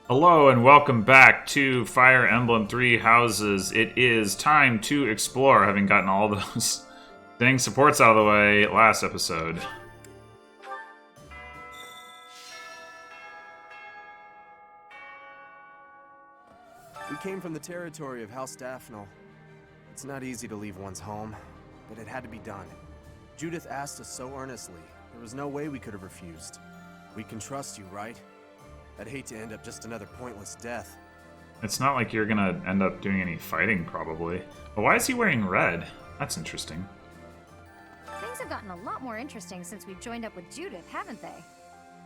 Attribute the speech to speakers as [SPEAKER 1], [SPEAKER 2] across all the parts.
[SPEAKER 1] Hello and welcome back to Fire Emblem Three Houses. It is time to explore, having gotten all those dang supports out of the way last episode.
[SPEAKER 2] We came from the territory of House Daphne. It's not easy to leave one's home, but it had to be done. Judith asked us so earnestly, there was no way we could have refused. We can trust you, right? I'd hate to end up just another pointless death.
[SPEAKER 1] It's not like you're gonna end up doing any fighting, probably. But why is he wearing red? That's interesting.
[SPEAKER 3] Things have gotten a lot more interesting since we've joined up with Judith, haven't they?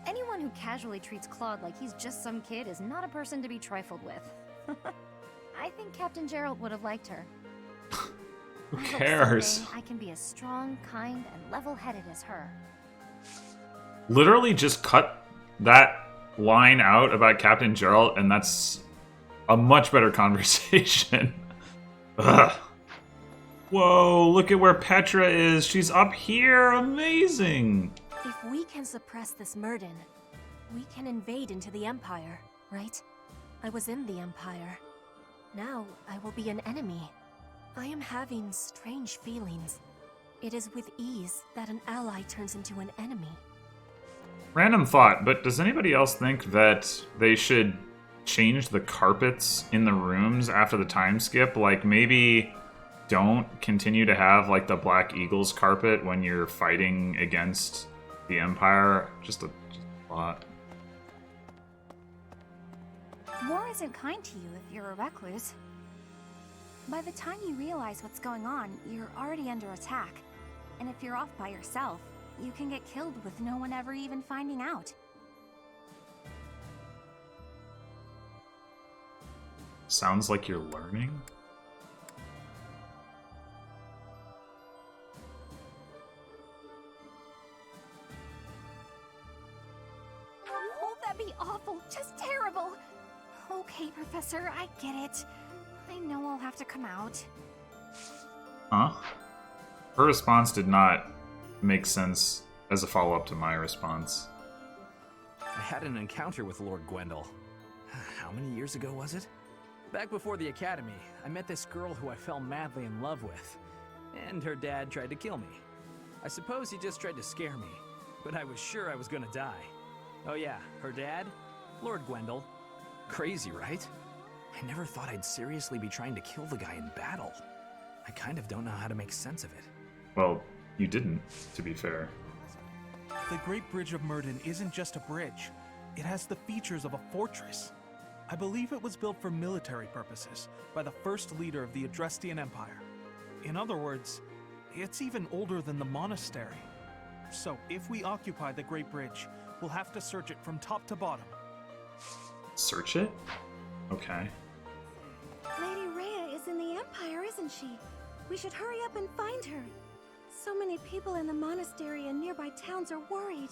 [SPEAKER 3] Anyone who casually treats Claude like he's just some kid is not a person to be trifled with. I think Captain Gerald would have liked her.
[SPEAKER 1] Who
[SPEAKER 3] I hope
[SPEAKER 1] cares?
[SPEAKER 3] someday I can be as strong, kind, and level-headed as her.
[SPEAKER 1] Literally just cut that line out about Captain Gerald, and that's a much better conversation. Ugh. Whoa, look at where Petra is. She's up here. Amazing.
[SPEAKER 4] If we can suppress this Murden, we can invade into the Empire, right? I was in the Empire. Now I will be an enemy. I am having strange feelings. It is with ease that an ally turns into an enemy.
[SPEAKER 1] Random thought, but does anybody else think that they should change the carpets in the rooms after the time skip? Like, maybe don't continue to have, like, the Black Eagles carpet when you're fighting against the Empire? Just a thought.
[SPEAKER 5] War isn't kind to you if you're a recluse. By the time you realize what's going on, you're already under attack. And if you're off by yourself, you can get killed with no one ever even finding out.
[SPEAKER 1] Sounds like you're learning?
[SPEAKER 5] Oh, that'd be awful, just terrible. Okay, Professor, I get it. I know I'll have to come out.
[SPEAKER 1] Huh? Her response did not make sense as a follow-up to my response.
[SPEAKER 6] I had an encounter with Lord Gwendol. How many years ago was it? Back before the academy, I met this girl who I fell madly in love with. And her dad tried to kill me. I suppose he just tried to scare me, but I was sure I was gonna die. Oh yeah, her dad? Lord Gwendol. Crazy, right? I never thought I'd seriously be trying to kill the guy in battle. I kind of don't know how to make sense of it.
[SPEAKER 1] Well, you didn't, to be fair.
[SPEAKER 7] The Great Bridge of Murden isn't just a bridge. It has the features of a fortress. I believe it was built for military purposes by the first leader of the Adrestian Empire. In other words, it's even older than the monastery. So if we occupy the Great Bridge, we'll have to search it from top to bottom.
[SPEAKER 1] Search it? Okay.
[SPEAKER 5] Lady Rhea is in the Empire, isn't she? We should hurry up and find her. So many people in the monastery and nearby towns are worried.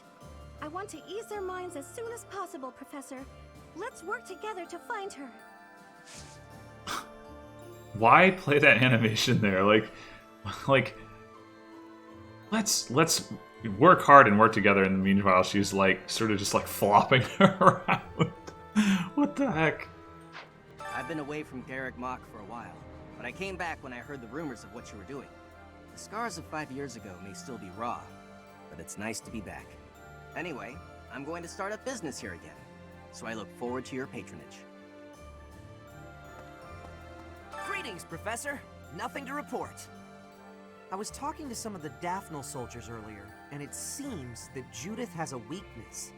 [SPEAKER 5] I want to ease their minds as soon as possible, Professor. Let's work together to find her.
[SPEAKER 1] Why play that animation there? Like, let's work hard and work together. And meanwhile, she's like sort of just like flopping around. What the heck?
[SPEAKER 8] I've been away from Garrick Mach for a while, but I came back when I heard the rumors of what you were doing. The scars of 5 years ago may still be raw, but it's nice to be back. Anyway, I'm going to start up business here again, so I look forward to your patronage.
[SPEAKER 9] Greetings, Professor. Nothing to report. I was talking to some of the Daphne soldiers earlier, and it seems that Judith has a weakness.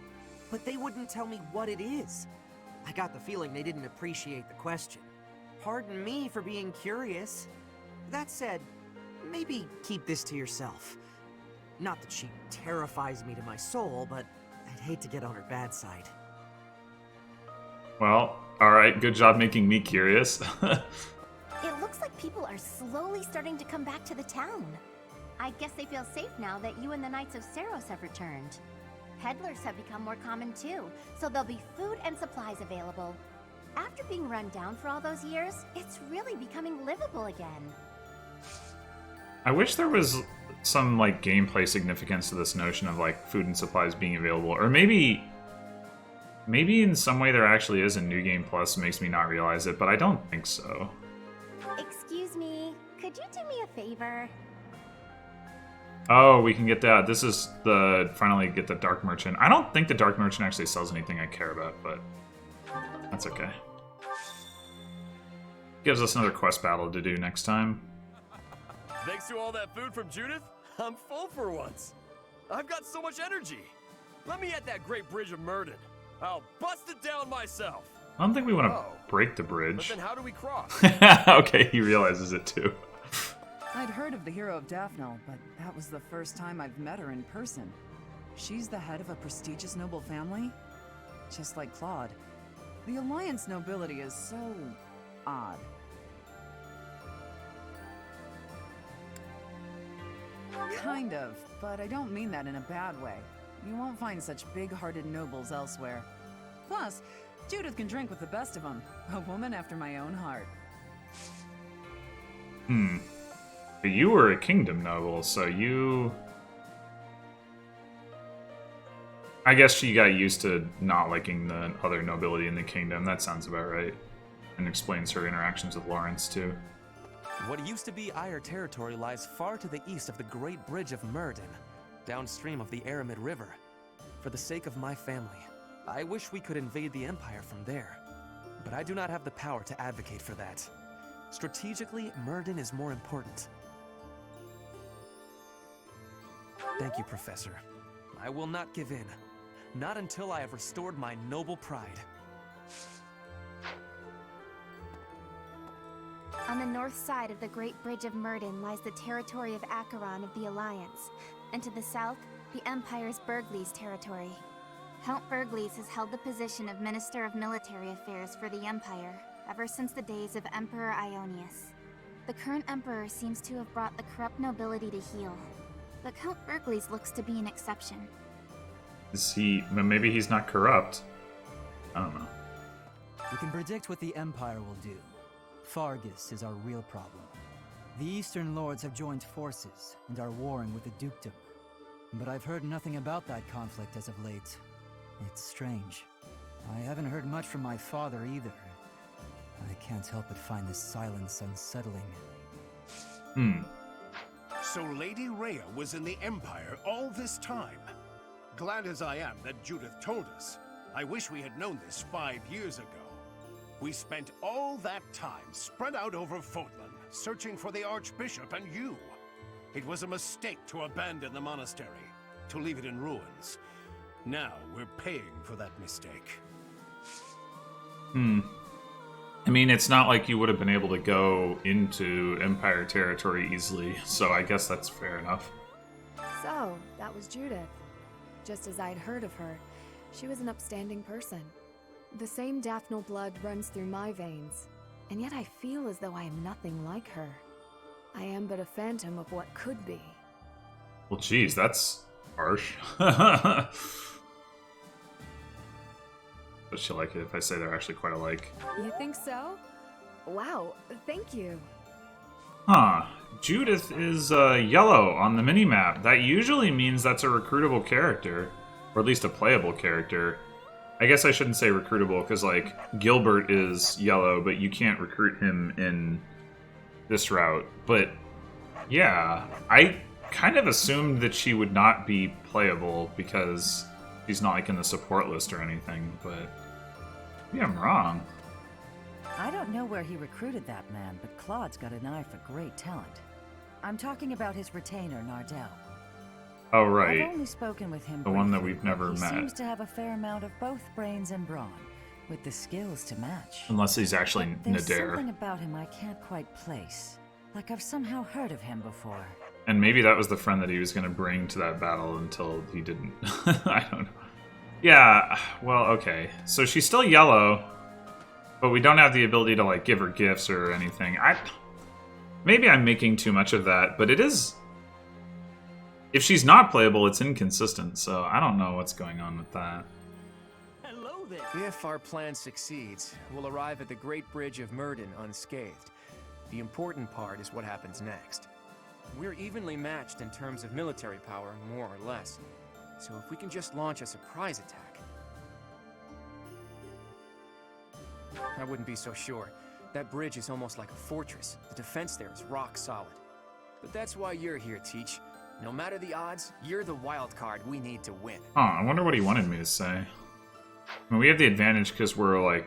[SPEAKER 9] But they wouldn't tell me what it is. I got the feeling they didn't appreciate the question. Pardon me for being curious. That said, maybe keep this to yourself. Not that she terrifies me to my soul, but I'd hate to get on her bad side.
[SPEAKER 1] Well, alright, good job making me curious.
[SPEAKER 3] It looks like people are slowly starting to come back to the town. I guess they feel safe now that you and the Knights of Saros have returned. Peddlers have become more common too, so there'll be food and supplies available. After being run down for all those years, it's really becoming livable again.
[SPEAKER 1] I wish there was some like gameplay significance to this notion of like food and supplies being available, or maybe Maybe in some way there actually is a New Game Plus, makes me not realize it, but I don't think so.
[SPEAKER 3] Excuse me, could you do me a favor?
[SPEAKER 1] Oh, we can get that. This is the finally get the Dark Merchant. I don't think the Dark Merchant actually sells anything I care about, but that's okay. Gives us another quest battle to do next time.
[SPEAKER 10] Thanks to all that food from Judith, I'm full for once. I've got so much energy. Let me at that great bridge of Murden. I'll bust it down myself.
[SPEAKER 1] I don't think we want to break the
[SPEAKER 10] But
[SPEAKER 1] bridge.
[SPEAKER 10] then how do we cross?
[SPEAKER 1] Okay, he realizes it too.
[SPEAKER 11] I'd heard of the hero of Daphne, but that was the first time I've met her in person. She's the head of a prestigious noble family? Just like Claude. The Alliance nobility is so odd. Kind of, but I don't mean that in a bad way. You won't find such big-hearted nobles elsewhere. Plus, Judith can drink with the best of them. A woman after my own heart.
[SPEAKER 1] But you were a kingdom noble, so you... I guess she got used to not liking the other nobility in the kingdom. That sounds about right. And explains her interactions with Lawrence, too.
[SPEAKER 12] What used to be Ire territory lies far to the east of the Great Bridge of Murden, downstream of the Aramid River. For the sake of my family, I wish we could invade the Empire from there. But I do not have the power to advocate for that. Strategically, Murden is more important. Thank you, Professor. I will not give in. Not until I have restored my noble pride.
[SPEAKER 3] On the north side of the Great Bridge of Murden lies the territory of Acheron of the Alliance, and to the south, the Empire's Burgleys territory. Count Burgleys has held the position of Minister of Military Affairs for the Empire ever since the days of Emperor Ionius. The current Emperor seems to have brought the corrupt nobility to heel, but Count Burgleys looks to be an exception.
[SPEAKER 1] Is he... maybe he's not corrupt. I don't know.
[SPEAKER 13] We can predict what the Empire will do. Fargus is our real problem. The Eastern Lords have joined forces and are warring with the Dukedom. But I've heard nothing about that conflict as of late. It's strange. I haven't heard much from my father either. I can't help but find this silence unsettling.
[SPEAKER 14] So Lady Rhea was in the Empire all this time. Glad as I am that Judith told us. I wish we had known this 5 years ago. We spent all that time spread out over Fodlan, searching for the Archbishop and you. It was a mistake to abandon the monastery, to leave it in ruins. Now we're paying for that mistake.
[SPEAKER 1] I mean, it's not like you would have been able to go into Empire territory easily, so I guess that's fair enough.
[SPEAKER 15] So, that was Judith. Just as I'd heard of her, she was an upstanding person. The same Daphne blood runs through my veins, and yet I feel as though I am nothing like her. I am but a phantom of what could be.
[SPEAKER 1] Well, geez, that's harsh. But she'll like it if I say they're actually quite alike.
[SPEAKER 15] You think so? Wow, thank you.
[SPEAKER 1] Huh. Judith is yellow on the minimap. That usually means that's a recruitable character, or at least a playable character. I guess I shouldn't say recruitable, because, like, Gilbert is yellow, but you can't recruit him in this route. But, yeah, I kind of assumed that she would not be playable, because she's not, like, in the support list or anything, but maybe I'm wrong.
[SPEAKER 16] I don't know where he recruited that man, but Claude's got an eye for great talent. I'm talking about his retainer, Nardell.
[SPEAKER 1] Oh, right.
[SPEAKER 16] I've only spoken with him
[SPEAKER 1] The one that
[SPEAKER 16] briefly,
[SPEAKER 1] we've never
[SPEAKER 16] but
[SPEAKER 1] met.
[SPEAKER 16] He seems to have a fair amount of both brains and brawn, with the skills to match.
[SPEAKER 1] Unless he's actually
[SPEAKER 16] There's
[SPEAKER 1] Nadir.
[SPEAKER 16] something about him I can't quite place. Like I've somehow heard of him before.
[SPEAKER 1] And maybe that was the friend that he was going to bring to that battle until he didn't. I don't know. Yeah, well, okay. So she's still yellow, but we don't have the ability to, like, give her gifts or anything. Maybe I'm making too much of that, but it is... If she's not playable, it's inconsistent, so I don't know what's going on with that.
[SPEAKER 17] Hello there! If our plan succeeds, we'll arrive at the Great Bridge of Murden unscathed. The important part is what happens next. We're evenly matched in terms of military power, more or less. So if we can just launch a surprise attack... I wouldn't be so sure. That bridge is almost like a fortress. The defense there is rock solid. But that's why you're here, Teach. No matter the odds, you're the wild card we need to win.
[SPEAKER 1] Oh, I wonder what he wanted me to say. I mean, we have the advantage because we're, like,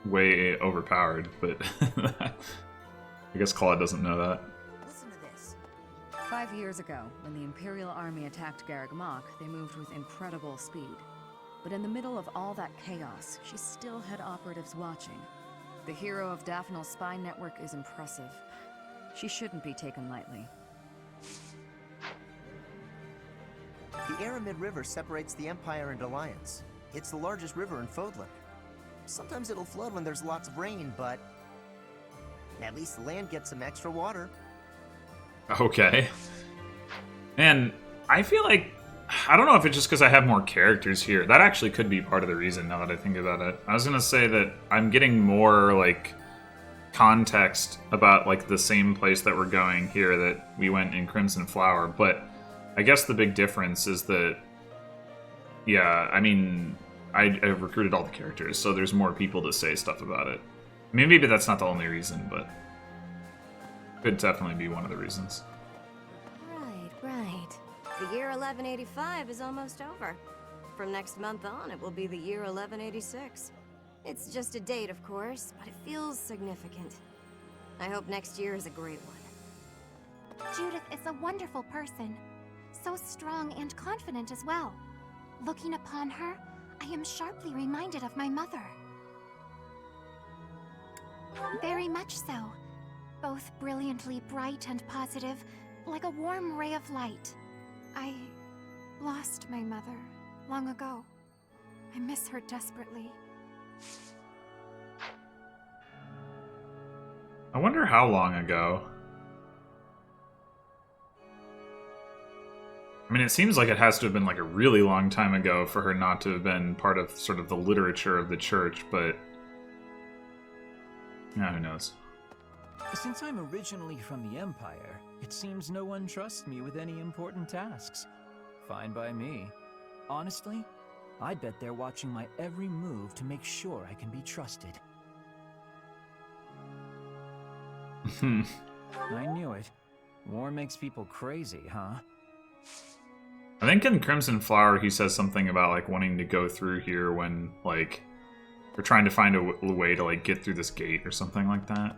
[SPEAKER 1] way overpowered, but I guess Claude doesn't know that.
[SPEAKER 16] Listen to this. 5 years ago, when the Imperial Army attacked Garreg Mach, they moved with incredible speed. But in the middle of all that chaos, she still had operatives watching. The hero of Daphnal's spy network is impressive. She shouldn't be taken lightly.
[SPEAKER 18] The Aramid River separates the Empire and Alliance. It's the largest river in Fodlan. Sometimes it'll flood when there's lots of rain, but at least the land gets some extra water.
[SPEAKER 1] Okay. And I feel like, I don't know if it's just because I have more characters here. That actually could be part of the reason, now that I think about it. I was going to say that I'm getting more, like, context about, like, the same place that we're going here that we went in Crimson Flower, but I guess the big difference is that, yeah, I mean, I've recruited all the characters, so there's more people to say stuff about it. Maybe that's not the only reason, but could definitely be one of the reasons.
[SPEAKER 19] Right. The year 1185 is almost over. From next month on, it will be the year 1186. It's just a date, of course, but it feels significant. I hope next year is a great one.
[SPEAKER 3] Judith is a wonderful person. So strong and confident as well. Looking upon her, I am sharply reminded of my mother. Very much so. Both brilliantly bright and positive, like a warm ray of light. I lost my mother long ago. I miss her desperately.
[SPEAKER 1] I wonder how long ago. I mean, it seems like it has to have been like a really long time ago for her not to have been part of sort of the literature of the church, but yeah, who knows.
[SPEAKER 20] Since I'm originally from the Empire, it seems no one trusts me with any important tasks. Fine by me. Honestly, I bet they're watching my every move to make sure I can be trusted. I knew it. War makes people crazy, huh?
[SPEAKER 1] I think in Crimson Flower he says something about like wanting to go through here when like we're trying to find a way to like get through this gate or something like that.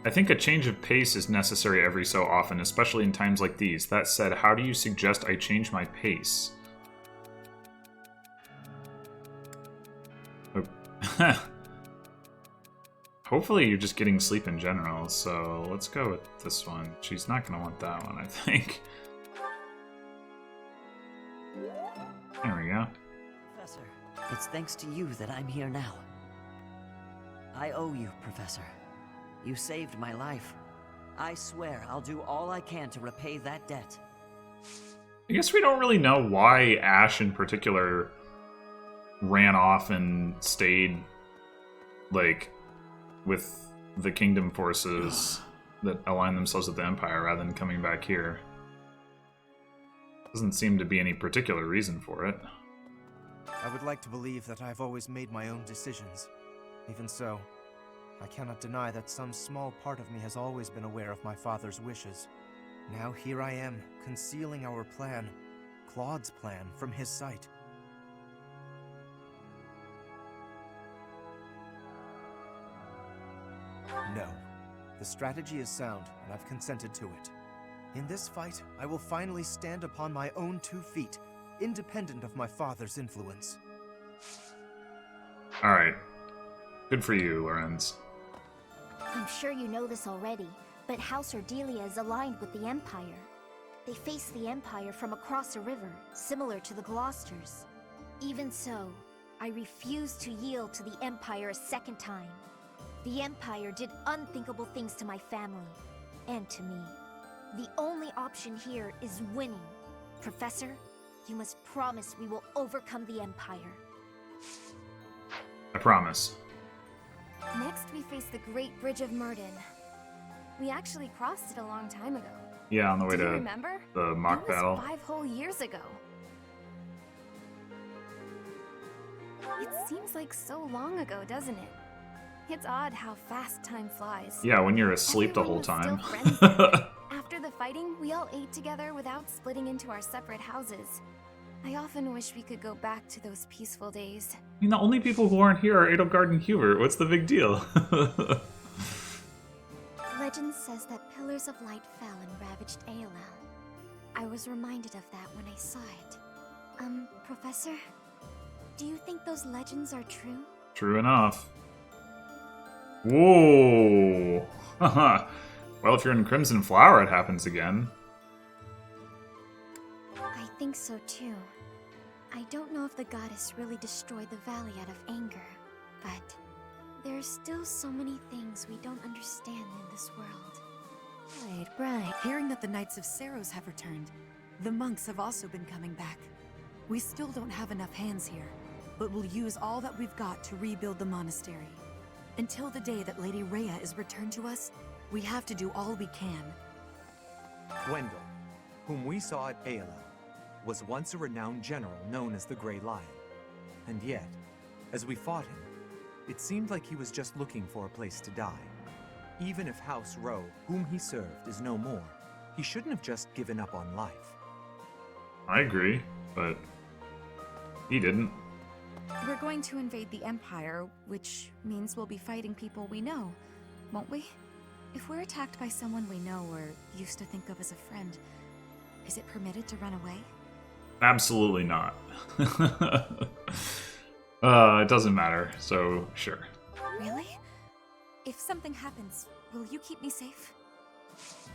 [SPEAKER 1] I think a change of pace is necessary every so often, especially in times like these. That said, how do you suggest I change my pace? Oh. Hopefully you're just getting sleep in general, so let's go with this one. She's not going to want that one, I think. There we go.
[SPEAKER 21] Professor, it's thanks to you that I'm here now. I owe you, Professor. You saved my life. I swear I'll do all I can to repay that debt.
[SPEAKER 1] I guess we don't really know why Ash in particular ran off and stayed, like, with the Kingdom forces that align themselves with the Empire rather than coming back here. Doesn't seem to be any particular reason for it.
[SPEAKER 2] I would like to believe that I've always made my own decisions. Even so, I cannot deny that some small part of me has always been aware of my father's wishes. Now here I am, concealing our plan, Claude's plan, from his sight. No. The strategy is sound, and I've consented to it. In this fight, I will finally stand upon my own 2 feet, independent of my father's influence.
[SPEAKER 1] Alright. Good for you, Lorenz.
[SPEAKER 3] I'm sure you know this already, but House Ordelia is aligned with the Empire. They face the Empire from across a river, similar to the Gloucesters. Even so, I refuse to yield to the Empire a second time. The Empire did unthinkable things to my family, and to me. The only option here is winning. Professor, you must promise we will overcome the Empire.
[SPEAKER 1] I promise.
[SPEAKER 4] Next, we face the Great Bridge of Myrden. We actually crossed it a long time ago.
[SPEAKER 1] Yeah, on the way
[SPEAKER 4] Do you
[SPEAKER 1] to
[SPEAKER 4] remember?
[SPEAKER 1] the mock battle.
[SPEAKER 4] That was 5 whole years ago.
[SPEAKER 15] It seems like so long ago, doesn't it? It's odd how fast time flies.
[SPEAKER 1] Yeah, when you're asleep the
[SPEAKER 15] Everyone
[SPEAKER 1] whole
[SPEAKER 15] was still
[SPEAKER 1] time.
[SPEAKER 15] friends then. After the fighting, we all ate together without splitting into our separate houses. I often wish we could go back to those peaceful days.
[SPEAKER 1] I mean, the only people who aren't here are Edelgard and Hubert. What's the big deal?
[SPEAKER 3] Legend says that pillars of light fell and ravaged ALL. I was reminded of that when I saw it. Professor? Do you think those legends are true?
[SPEAKER 1] True enough. Whoa! Well, if you're in Crimson Flower, it happens again.
[SPEAKER 3] I think so too. I don't know if the goddess really destroyed the valley out of anger, but there are still so many things we don't understand in this world.
[SPEAKER 6] Right. Hearing that the Knights of Saros have returned, the monks have also been coming back. We still don't have enough hands here, but we'll use all that we've got to rebuild the monastery. Until the day that Lady Rhea is returned to us, we have to do all we can.
[SPEAKER 22] Wendell, whom we saw at Aela, was once a renowned general known as the Grey Lion. And yet, as we fought him, it seemed like he was just looking for a place to die. Even if House Rowe, whom he served, is no more, he shouldn't have just given up on life.
[SPEAKER 1] I agree, but he didn't.
[SPEAKER 5] We're going to invade the Empire, which means we'll be fighting people we know, won't we? If we're attacked by someone we know or used to think of as a friend, is it permitted to run away?
[SPEAKER 1] Absolutely not. It doesn't matter, so sure.
[SPEAKER 5] Really? If something happens, will you keep me safe?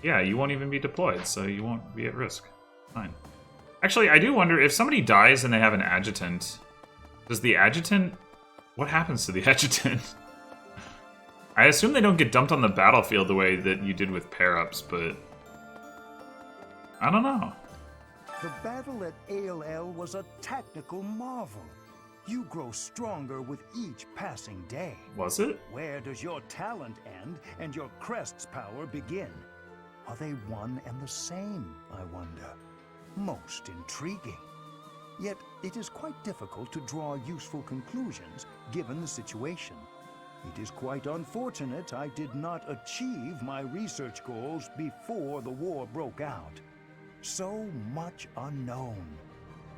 [SPEAKER 1] Yeah, you won't even be deployed, so you won't be at risk. Fine. Actually, I do wonder, if somebody dies and they have an adjutant, does the adjutant... What happens to the adjutant? I assume they don't get dumped on the battlefield the way that you did with pair-ups, but... I don't know.
[SPEAKER 23] The battle at ALL was a tactical marvel. You grow stronger with each passing day.
[SPEAKER 1] Was it?
[SPEAKER 23] Where does your talent end and your crest's power begin? Are they one and the same, I wonder? Most intriguing. Yet it is quite difficult to draw useful conclusions given the situation. It is quite unfortunate I did not achieve my research goals before the war broke out. So much unknown.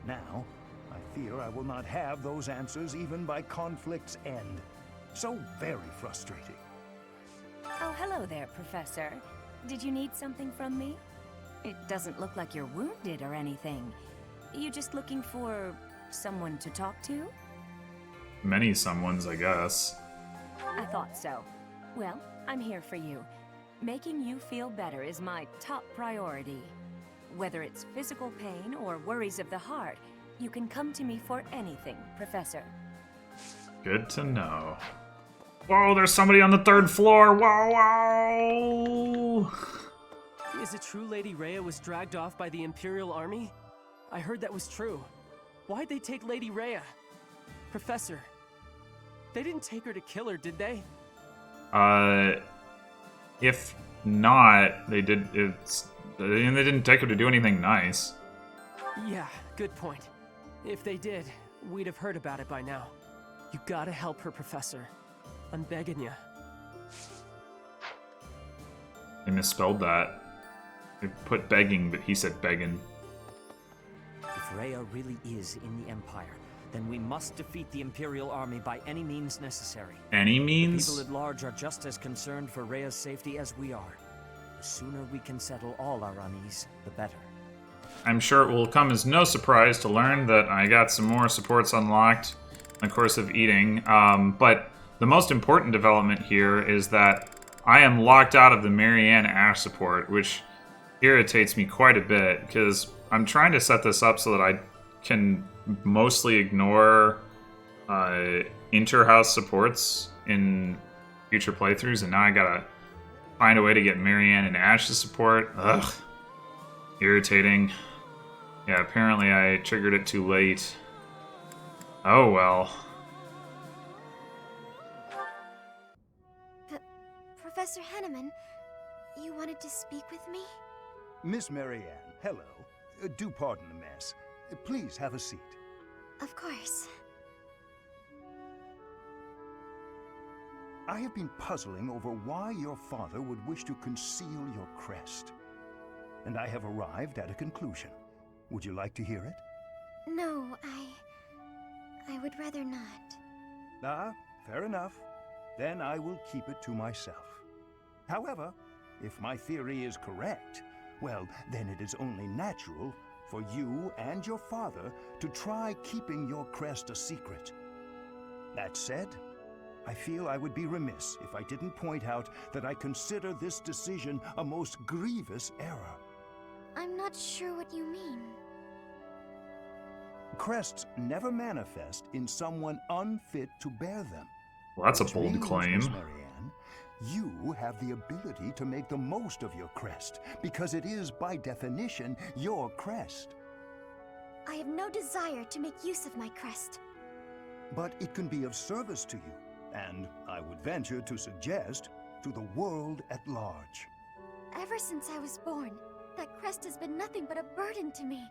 [SPEAKER 23] Now, I fear I will not have those answers even by conflict's end. So very frustrating.
[SPEAKER 24] Oh, hello there, Professor. Did you need something from me? It doesn't look like you're wounded or anything. You just looking for someone to talk to?
[SPEAKER 1] Many someones, I guess.
[SPEAKER 24] I thought so. Well, I'm here for you. Making you feel better is my top priority. Whether it's physical pain or worries of the heart, you can come to me for anything, Professor.
[SPEAKER 1] Good to know. Whoa, there's somebody on the 3rd floor! Whoa!
[SPEAKER 17] Is it true Lady Rhea was dragged off by the Imperial Army? I heard that was true. Why'd they take Lady Rhea? Professor, they didn't take her to kill her, did they?
[SPEAKER 1] If not, they did. They didn't take her to do anything nice.
[SPEAKER 17] Yeah, good point. If they did, we'd have heard about it by now. You gotta help her, Professor. I'm begging you.
[SPEAKER 1] They misspelled that. They put begging, but he said begging.
[SPEAKER 21] If Rhea really is in the Empire, then we must defeat the Imperial Army by any means necessary.
[SPEAKER 1] Any means?
[SPEAKER 21] The people at large are just as concerned for Rhea's safety as we are. The sooner we can settle all our unease, the better.
[SPEAKER 1] I'm sure it will come as no surprise to learn that I got some more supports unlocked in the course of eating. But the most important development here is that I am locked out of the Marianne Ash support, which irritates me quite a bit, because I'm trying to set this up so that I can mostly ignore inter-house supports in future playthroughs, and now I gotta find a way to get Marianne and Ash to support. Ugh. Irritating. Yeah, apparently I triggered it too late. Oh well.
[SPEAKER 3] Professor Henneman, you wanted to speak with me?
[SPEAKER 23] Miss Marianne, hello. Do pardon the mess. Please have a seat.
[SPEAKER 3] Of course.
[SPEAKER 23] I have been puzzling over why your father would wish to conceal your crest. And I have arrived at a conclusion. Would you like to hear it?
[SPEAKER 5] No, I would rather not.
[SPEAKER 23] Ah, fair enough. Then I will keep it to myself. However, if my theory is correct, well, then it is only natural for you and your father to try keeping your crest a secret. That said, I feel I would be remiss if I didn't point out that I consider this decision a most grievous error.
[SPEAKER 5] I'm not sure what you mean.
[SPEAKER 23] Crests never manifest in someone unfit to bear them.
[SPEAKER 1] Well, that's a
[SPEAKER 23] Which
[SPEAKER 1] bold
[SPEAKER 23] means,
[SPEAKER 1] claim.
[SPEAKER 23] Miss Marianne, you have the ability to make the most of your crest, because it is, by definition, your crest.
[SPEAKER 5] I have no desire to make use of my crest.
[SPEAKER 23] But it can be of service to you, and I would venture to suggest, to the world at large.
[SPEAKER 5] Ever since I was born, that crest has been nothing but a burden to me.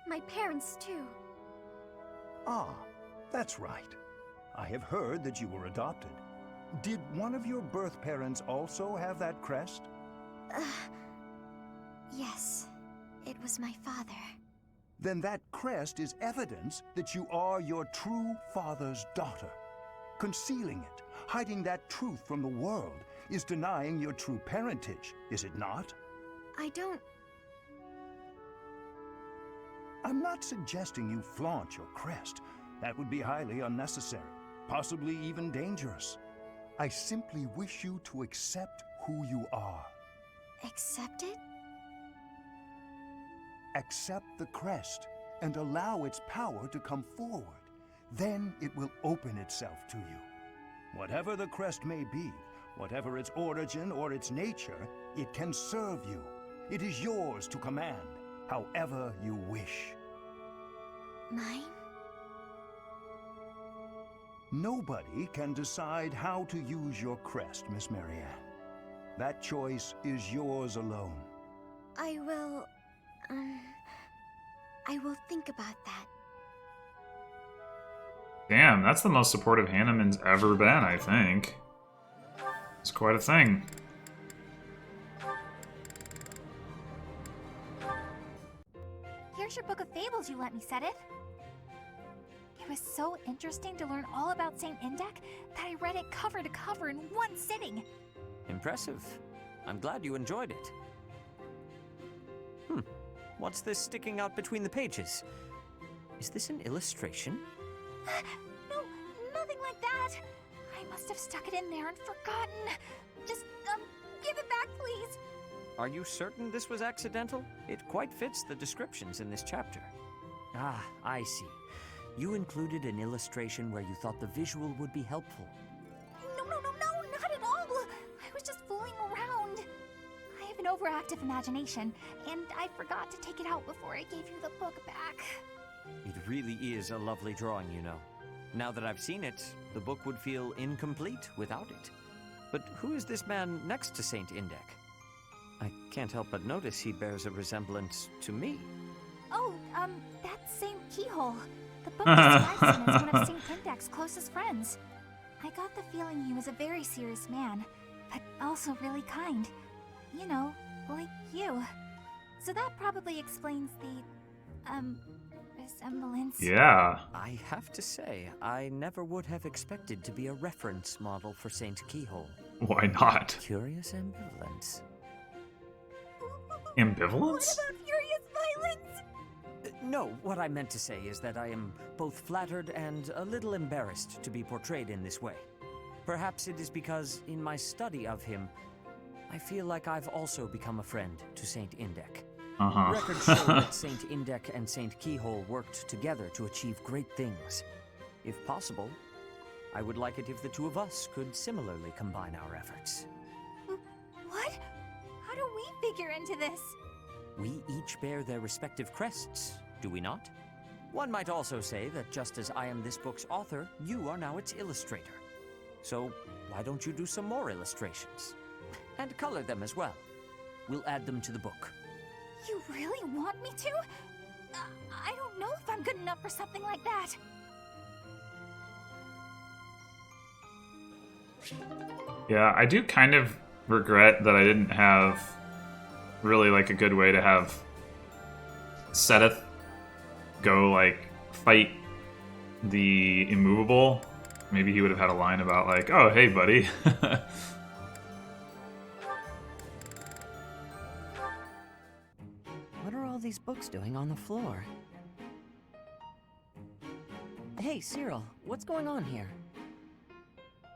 [SPEAKER 5] My parents, too.
[SPEAKER 23] Ah, that's right. I have heard that you were adopted. Did one of your birth parents also have that crest?
[SPEAKER 5] Yes. It was my father.
[SPEAKER 23] Then that crest is evidence that you are your true father's daughter. Concealing it, hiding that truth from the world, is denying your true parentage, is it not? I'm not suggesting you flaunt your crest. That would be highly unnecessary, possibly even dangerous. I simply wish you to accept who you are.
[SPEAKER 5] Accept it?
[SPEAKER 23] Accept the crest and allow its power to come forward. Then it will open itself to you. Whatever the crest may be, whatever its origin or its nature, it can serve you. It is yours to command, however you wish.
[SPEAKER 5] Mine?
[SPEAKER 23] Nobody can decide how to use your crest, Miss Marianne. That choice is yours alone.
[SPEAKER 5] I will think about that.
[SPEAKER 1] Damn, that's the most supportive Hanneman's ever been, I think. It's quite a thing.
[SPEAKER 7] Here's your book of fables you let me set it. It was so interesting to learn all about Saint Indec that I read it cover to cover in one sitting.
[SPEAKER 8] Impressive. I'm glad you enjoyed it. What's this sticking out between the pages? Is this an illustration?
[SPEAKER 7] No, nothing like that. I must have stuck it in there and forgotten. Just, give it back, please.
[SPEAKER 8] Are you certain this was accidental? It quite fits the descriptions in this chapter. Ah, I see. You included an illustration where you thought the visual would be helpful.
[SPEAKER 7] No, not at all. I was just fooling around. I have an overactive imagination, and I forgot to take it out before I gave you the book back.
[SPEAKER 8] It really is a lovely drawing, you know. Now that I've seen it, the book would feel incomplete without it. But who is this man next to Saint Indec? I can't help but notice he bears a resemblance to me.
[SPEAKER 7] Oh, that's Saint Keyhole. The book describes him as one of Saint Indec's closest friends. I got the feeling he was a very serious man, but also really kind. You know, like you. So that probably explains the, resemblance.
[SPEAKER 1] Yeah.
[SPEAKER 8] I have to say, I never would have expected to be a reference model for Saint Keyhole.
[SPEAKER 1] Why not?
[SPEAKER 8] Curious ambivalence.
[SPEAKER 1] Ambivalence?
[SPEAKER 7] What about furious violence?
[SPEAKER 8] No, what I meant to say is that I am both flattered and a little embarrassed to be portrayed in this way. Perhaps it is because, in my study of him, I feel like I've also become a friend to Saint Indec. Records show that Saint Indec and Saint Keyhole worked together to achieve great things. If possible, I would like it if the two of us could similarly combine our efforts.
[SPEAKER 7] What? How do we figure into this?
[SPEAKER 8] We each bear their respective crests, do we not? One might also say that just as I am this book's author, you are now its illustrator. So why don't you do some more illustrations? And color them as well. We'll add them to the book.
[SPEAKER 7] You really want me to? I don't know if I'm good enough for something like that.
[SPEAKER 1] Yeah, I do kind of regret that I didn't have really like a good way to have Seth go like fight the immovable. Maybe he would have had a line about like, "Oh, hey, buddy."
[SPEAKER 21] What are all these books doing on the floor? Hey, Cyril, what's going on here?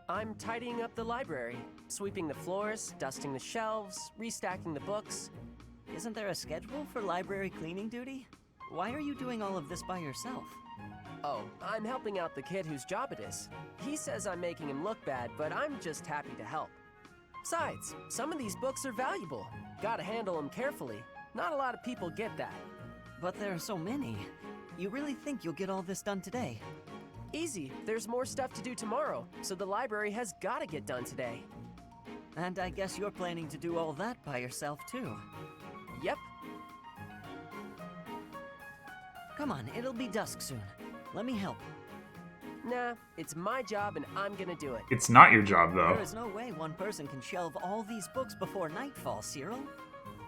[SPEAKER 9] I'm tidying up the library, sweeping the floors, dusting the shelves, restacking the books.
[SPEAKER 21] Isn't there a schedule for library cleaning duty? Why are you doing all of this by yourself?
[SPEAKER 9] Oh, I'm helping out the kid whose job it is. He says I'm making him look bad, but I'm just happy to help. Besides, some of these books are valuable. Gotta handle them carefully. Not a lot of people get that.
[SPEAKER 21] But there are so many. You really think you'll get all this done today?
[SPEAKER 9] Easy. There's more stuff to do tomorrow, so the library has gotta get done today.
[SPEAKER 21] And I guess you're planning to do all that by yourself, too.
[SPEAKER 9] Yep.
[SPEAKER 21] Come on, it'll be dusk soon. Let me help.
[SPEAKER 9] Nah, it's my job and I'm gonna do it.
[SPEAKER 1] It's not your job, though.
[SPEAKER 21] There is no way one person can shelve all these books before nightfall, Cyril.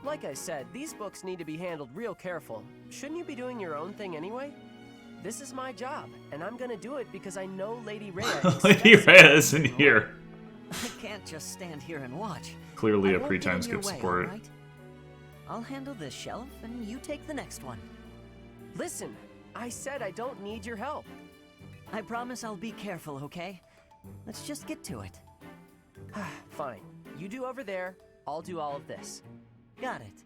[SPEAKER 9] Like I said, these books need to be handled real careful. Shouldn't you be doing your own thing anyway? This is my job, and I'm gonna do it because I know Lady Rhea.
[SPEAKER 1] Lady Rhea isn't here.
[SPEAKER 21] I can't just stand here and watch.
[SPEAKER 1] Clearly a
[SPEAKER 21] I won't
[SPEAKER 1] pre-time
[SPEAKER 21] get in your
[SPEAKER 1] skip
[SPEAKER 21] way,
[SPEAKER 1] sport.
[SPEAKER 21] all right? I'll handle this shelf, and you take the next one.
[SPEAKER 9] Listen, I said I don't need your help.
[SPEAKER 21] I promise I'll be careful, okay? Let's just get to it.
[SPEAKER 9] Fine. You do over there, I'll do all of this.
[SPEAKER 21] Got it.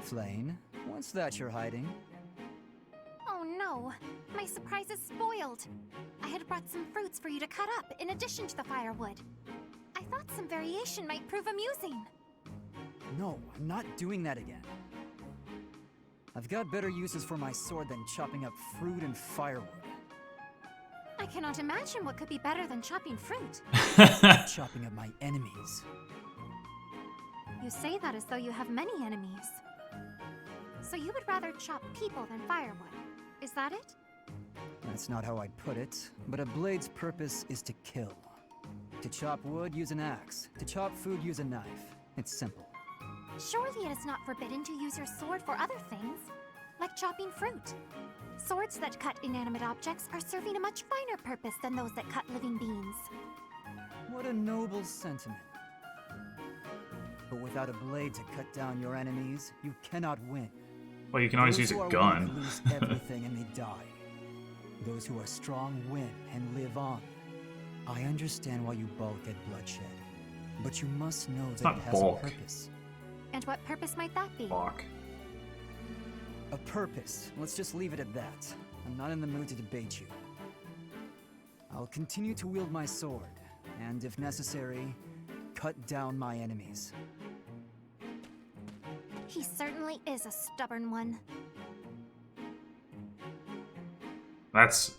[SPEAKER 13] Flane, what's that you're hiding?
[SPEAKER 3] Oh no, my surprise is spoiled. I had brought some fruits for you to cut up in addition to the firewood. I thought some variation might prove amusing.
[SPEAKER 13] No, I'm not doing that again. I've got better uses for my sword than chopping up fruit and firewood.
[SPEAKER 3] I cannot imagine what could be better than chopping fruit.
[SPEAKER 13] Chopping up my enemies.
[SPEAKER 3] You say that as though you have many enemies. So you would rather chop people than firewood, is that it?
[SPEAKER 13] That's not how I'd put it, but a blade's purpose is to kill. To chop wood, use an axe. To chop food, use a knife. It's simple.
[SPEAKER 3] Surely it is not forbidden to use your sword for other things, like chopping fruit. Swords that cut inanimate objects are serving a much finer purpose than those that cut living beings.
[SPEAKER 13] What a noble sentiment. But without a blade to cut down your enemies, you cannot win.
[SPEAKER 1] Well, you can always use a gun.
[SPEAKER 13] Those who are weak lose everything and they die. Those who are strong win and live on. I understand why you balk at bloodshed, but you must know that it has
[SPEAKER 1] bulk.
[SPEAKER 13] a purpose.
[SPEAKER 3] And what purpose might that be?
[SPEAKER 1] Balk.
[SPEAKER 13] A purpose. Let's just leave it at that. I'm not in the mood to debate you. I'll continue to wield my sword, and if necessary, cut down my enemies.
[SPEAKER 3] He certainly is a stubborn one.
[SPEAKER 1] That's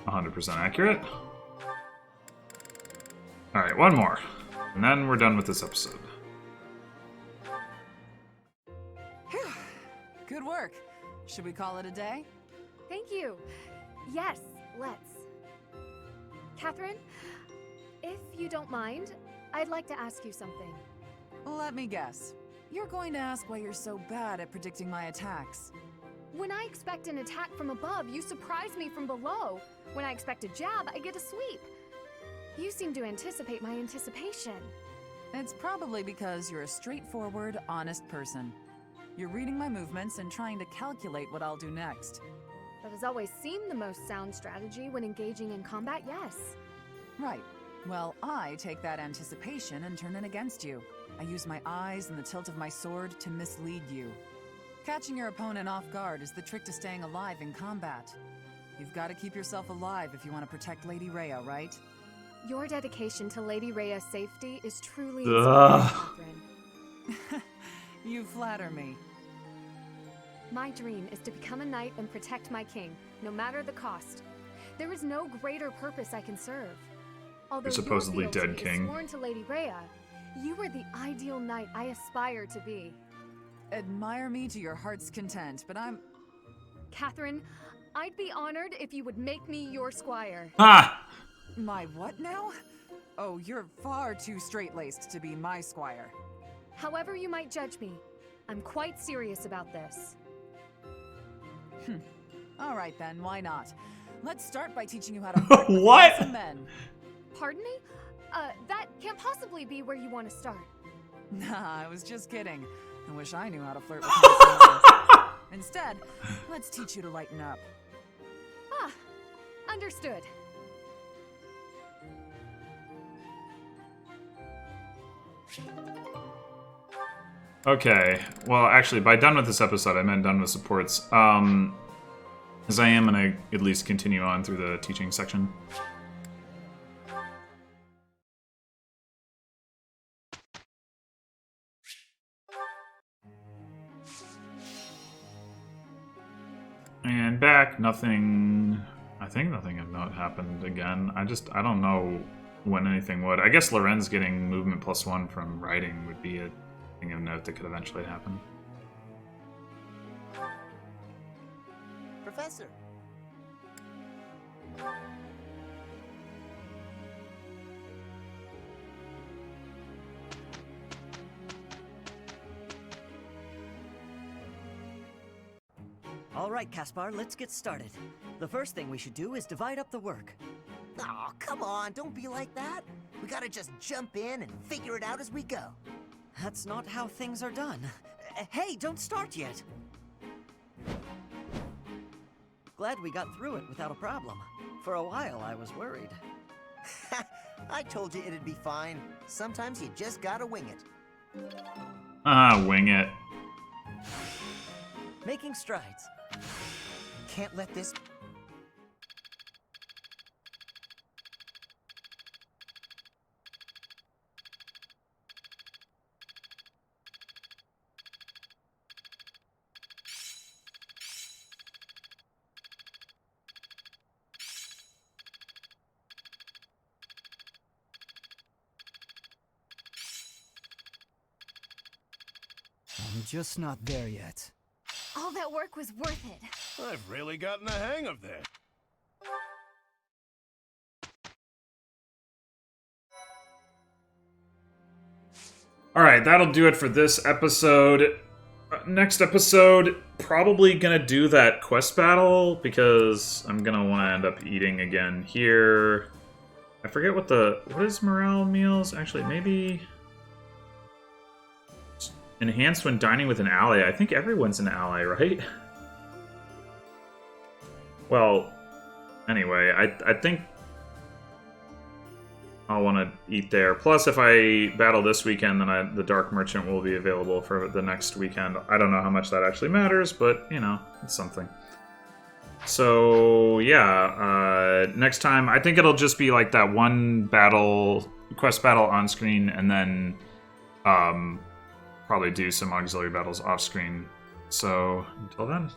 [SPEAKER 1] 100% accurate. Alright, one more. And then we're done with this episode.
[SPEAKER 10] Good work. Should we call it a day?
[SPEAKER 15] Thank you. Yes, let's. Catherine, if you don't mind, I'd like to ask you something.
[SPEAKER 10] Let me guess. You're going to ask why you're so bad at predicting my attacks.
[SPEAKER 15] When I expect an attack from above, you surprise me from below. When I expect a jab, I get a sweep. You seem to anticipate my anticipation.
[SPEAKER 10] It's probably because you're a straightforward, honest person. You're reading my movements and trying to calculate what I'll do next.
[SPEAKER 15] That has always seemed the most sound strategy when engaging in combat, yes.
[SPEAKER 10] Right. Well, I take that anticipation and turn it against you. I use my eyes and the tilt of my sword to mislead you. Catching your opponent off guard is the trick to staying alive in combat. You've got to keep yourself alive if you want to protect Lady Rhea, right?
[SPEAKER 15] Your dedication to Lady Rhea's safety is truly inspiring, Catherine.
[SPEAKER 10] You flatter me.
[SPEAKER 15] My dream is to become a knight and protect my king, no matter the cost. There is no greater purpose I can serve. Although
[SPEAKER 1] Your supposedly
[SPEAKER 15] your
[SPEAKER 1] dead
[SPEAKER 15] fealty
[SPEAKER 1] king.
[SPEAKER 15] is sworn to Lady Rhea, you are the ideal knight I aspire to be.
[SPEAKER 10] Admire me to your heart's content, but I'm...
[SPEAKER 15] Catherine, I'd be honored if you would make me your squire.
[SPEAKER 1] Ah!
[SPEAKER 10] My what now? Oh, you're far too straight-laced to be my squire.
[SPEAKER 15] However you might judge me, I'm quite serious about this.
[SPEAKER 10] All right then, why not? Let's start by teaching you how to flirt with
[SPEAKER 1] What?
[SPEAKER 10] handsome men.
[SPEAKER 15] Pardon me? That can't possibly be where you want to start.
[SPEAKER 10] Nah, I was just kidding. I wish I knew how to flirt with handsome men. Instead, let's teach you to lighten up.
[SPEAKER 15] Ah, understood.
[SPEAKER 1] Okay, well, actually, by done with this episode, I meant done with supports. As I am gonna at least continue on through the teaching section. And back, nothing... I think nothing of note happened again. I don't know when anything would. I guess Lorenz getting movement +1 from riding would be a thing of note that could eventually happen.
[SPEAKER 18] Professor!
[SPEAKER 21] All right, Caspar, let's get started. The first thing we should do is divide up the work.
[SPEAKER 18] Oh, come on, don't be like that. We gotta just jump in and figure it out as we go.
[SPEAKER 21] That's not how things are done. Hey, don't start yet! Glad we got through it without a problem. For a while, I was worried.
[SPEAKER 18] I told you it'd be fine. Sometimes you just gotta wing it.
[SPEAKER 1] Wing it.
[SPEAKER 21] Making strides.
[SPEAKER 18] Can't let this...
[SPEAKER 13] I'm just not there yet.
[SPEAKER 3] All that work was worth it.
[SPEAKER 11] I've really gotten the hang of this.
[SPEAKER 1] Alright, that'll do it for this episode. Next episode, probably gonna do that quest battle, because I'm gonna want to end up eating again here. I forget what is morale meals? Actually, maybe... enhanced when dining with an ally. I think everyone's an ally, right? Well, anyway, I think I'll want to eat there. Plus, if I battle this weekend, then the Dark Merchant will be available for the next weekend. I don't know how much that actually matters, but, you know, it's something. So, yeah, next time, I think it'll just be like that one quest battle on screen, and then, probably do some auxiliary battles off screen. So, until then.